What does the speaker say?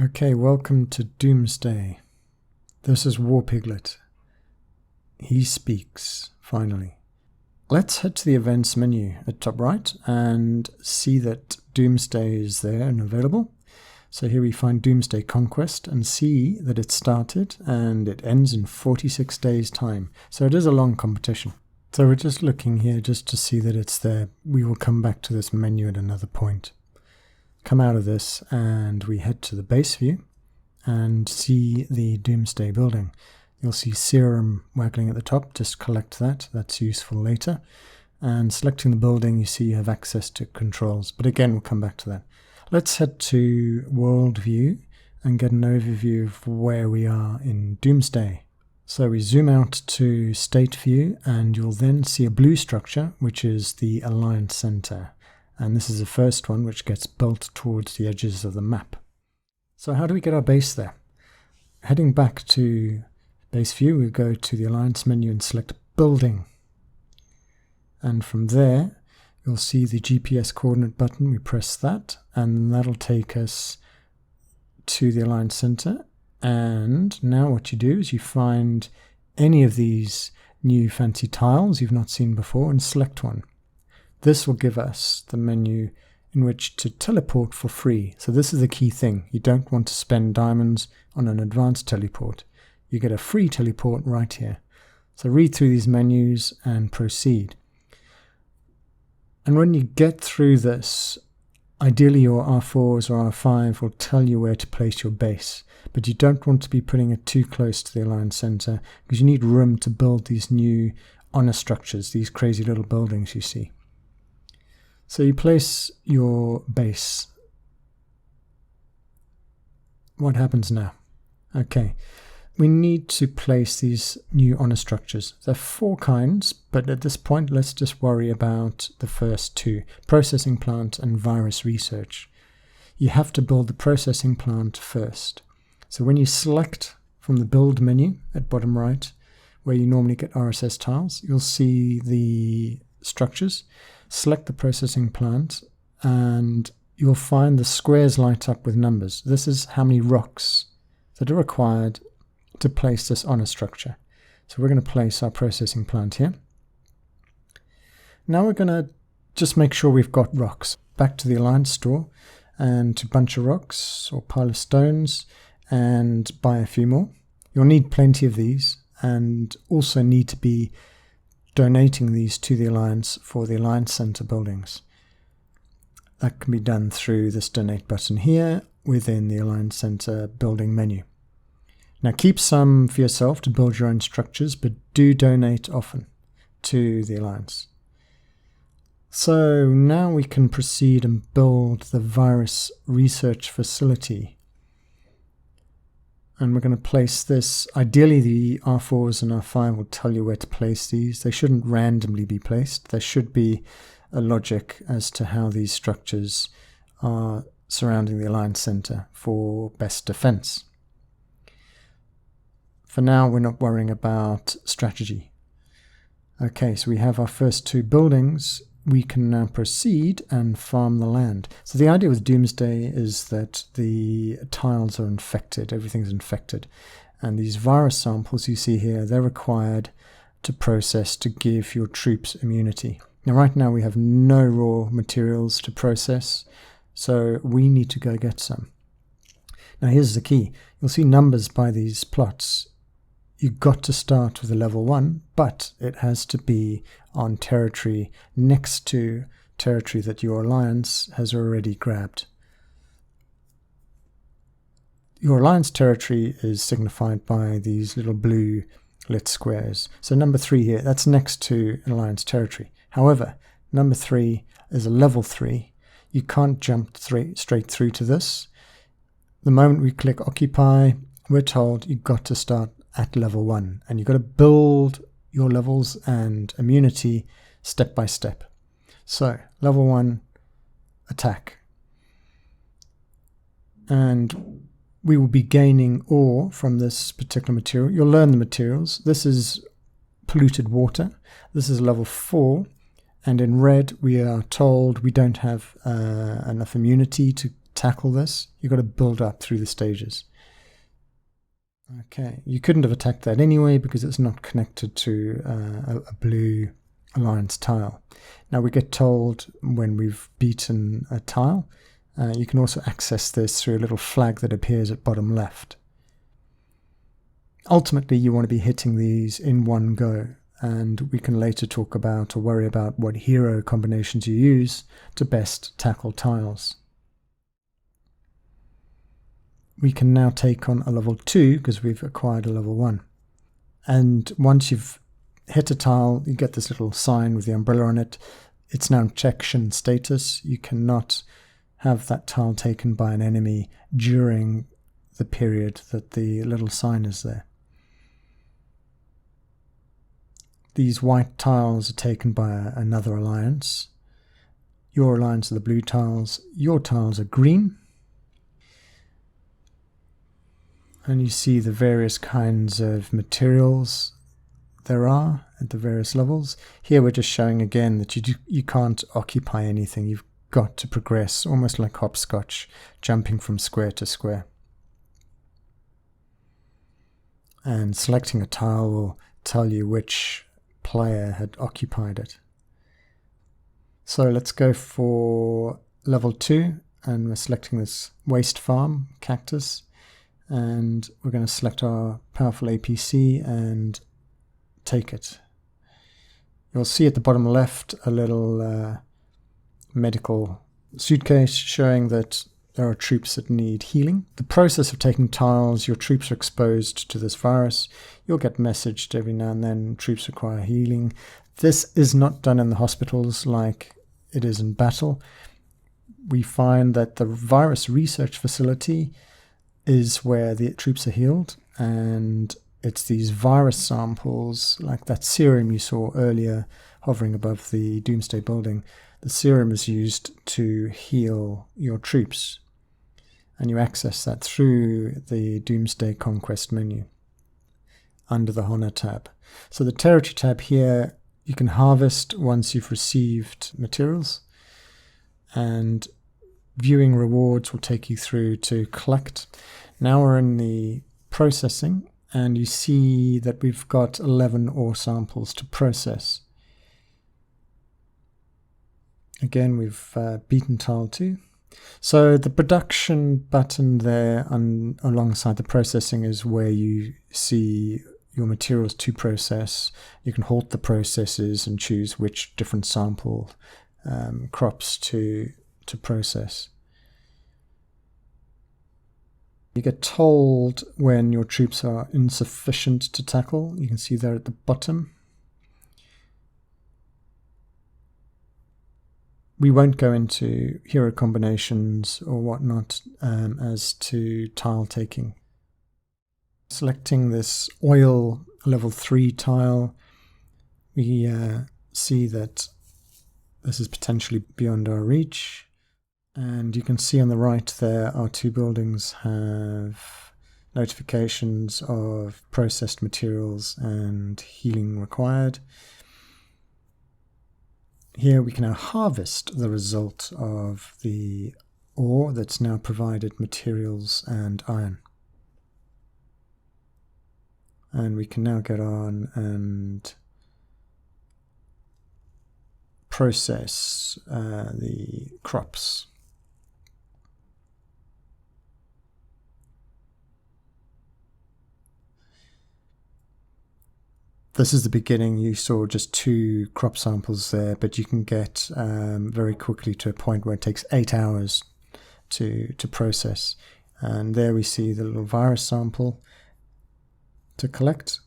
Okay, welcome to Doomsday. This is WarPiglet. He speaks, finally. Let's head to the events menu at top right and see that Doomsday is there and available. So here we find Doomsday Conquest and see that it started and it ends in 46 days time. So it is a long competition. So we're just looking here just to see that it's there. We will come back to this menu at another point. Come out of this and we head to the base view and see the Doomsday building. You'll see serum waggling at the top. Just collect that. That's useful later. And selecting the building, you see you have access to controls. But again, we'll come back to that. Let's head to World View and get an overview of where we are in Doomsday. So we zoom out to State View and you'll then see a blue structure, which is the Alliance Center. And this is the first one which gets built towards the edges of the map. So how do we get our base there? Heading back to base view, we go to the Alliance menu and select Building. And from there, you'll see the GPS coordinate button. We press that, and that'll take us to the Alliance Center. And now what you do is you find any of these new fancy tiles you've not seen before and select one. This will give us the menu in which to teleport for free. So this is the key thing. You don't want to spend diamonds on an advanced teleport. You get a free teleport right here. So read through these menus and proceed. And when you get through this, ideally your R4s or R5 will tell you where to place your base. But you don't want to be putting it too close to the Alliance Center because you need room to build these new honor structures, these crazy little buildings you see. So you place your base. What happens now? Okay, we need to place these new honor structures. There are 4 kinds, but at this point let's just worry about the first 2, processing plant and virus research. You have to build the processing plant first. So when you select from the build menu at bottom right, where you normally get RSS tiles, you'll see the structures. Select the processing plant and you'll find the squares light up with numbers. This is how many rocks that are required to place this honor structure. So we're going to place our processing plant here. Now we're going to just make sure we've got rocks. Back to the Alliance store and to bunch of rocks or pile of stones and buy a few more. You'll need plenty of these and also need to be donating these to the Alliance for the Alliance Center buildings. That can be done through this donate button here within the Alliance Center building menu. Now keep some for yourself to build your own structures, but do donate often to the Alliance. So now we can proceed and build the virus research facility. And we're going to place this, ideally the R4s and R5 will tell you where to place these. They shouldn't randomly be placed. There should be a logic as to how these structures are surrounding the Alliance Center for best defense. For now, we're not worrying about strategy. Okay, so we have our first 2 buildings. We can now proceed and farm the land. So the idea with Doomsday is that the tiles are infected, everything's infected. And these virus samples you see here, they're required to process to give your troops immunity. Now right now we have no raw materials to process, so we need to go get some. Now here's the key. You'll see numbers by these plots. You've got to start with a level 1, but it has to be on territory next to territory that your Alliance has already grabbed. Your Alliance territory is signified by these little blue lit squares. So number 3 here, that's next to an Alliance territory. However, number 3 is a level 3. You can't jump straight through to this. The moment we click Occupy, we're told you've got to start at level 1 and you've got to build your levels and immunity step by step. So level 1, attack, and we will be gaining ore from this particular material. You'll learn the materials. This is polluted water. This is level 4, and in red we are told we don't have enough immunity to tackle this, you've got to build up through the stages. Okay, you couldn't have attacked that anyway because it's not connected to a blue alliance tile. Now we get told when we've beaten a tile. You can also access this through a little flag that appears at bottom left. Ultimately, you want to be hitting these in one go, and we can later talk about or worry about what hero combinations you use to best tackle tiles. We can now take on a level 2 because we've acquired a level 1. And once you've hit a tile, you get this little sign with the umbrella on it. It's now injection status. You cannot have that tile taken by an enemy during the period that the little sign is there. These white tiles are taken by another alliance. Your alliance are the blue tiles. Your tiles are green. And you see the various kinds of materials there are at the various levels. Here we're just showing again that you can't occupy anything. You've got to progress, almost like hopscotch, jumping from square to square. And selecting a tile will tell you which player had occupied it. So let's go for level 2, and we're selecting this waste farm cactus, and we're going to select our powerful APC and take it. You'll see at the bottom left a little medical suitcase showing that there are troops that need healing. The process of taking tiles, your troops are exposed to this virus. You'll get messaged every now and then, troops require healing. This is not done in the hospitals like it is in battle. We find that the virus research facility is where the troops are healed, and it's these virus samples, like that serum you saw earlier hovering above the Doomsday building. The serum is used to heal your troops, and you access that through the Doomsday Conquest menu under the Honor tab. So the Territory tab here, you can harvest once you've received materials, and viewing rewards will take you through to collect. Now we're in the processing, and you see that we've got 11 ore samples to process. Again, we've beaten tile 2. So the production button there alongside the processing is where you see your materials to process. You can halt the processes and choose which different sample crops to process. You get told when your troops are insufficient to tackle. You can see there at the bottom. We won't go into hero combinations or whatnot as to tile taking. Selecting this oil level 3 tile, we see that this is potentially beyond our reach. And you can see on the right there, our 2 buildings have notifications of processed materials and healing required. Here we can now harvest the result of the ore that's now provided materials and iron. And we can now get on and process the crops. This is the beginning. You saw just 2 crop samples there, but you can get very quickly to a point where it takes 8 hours to process. And there we see the little virus sample to collect.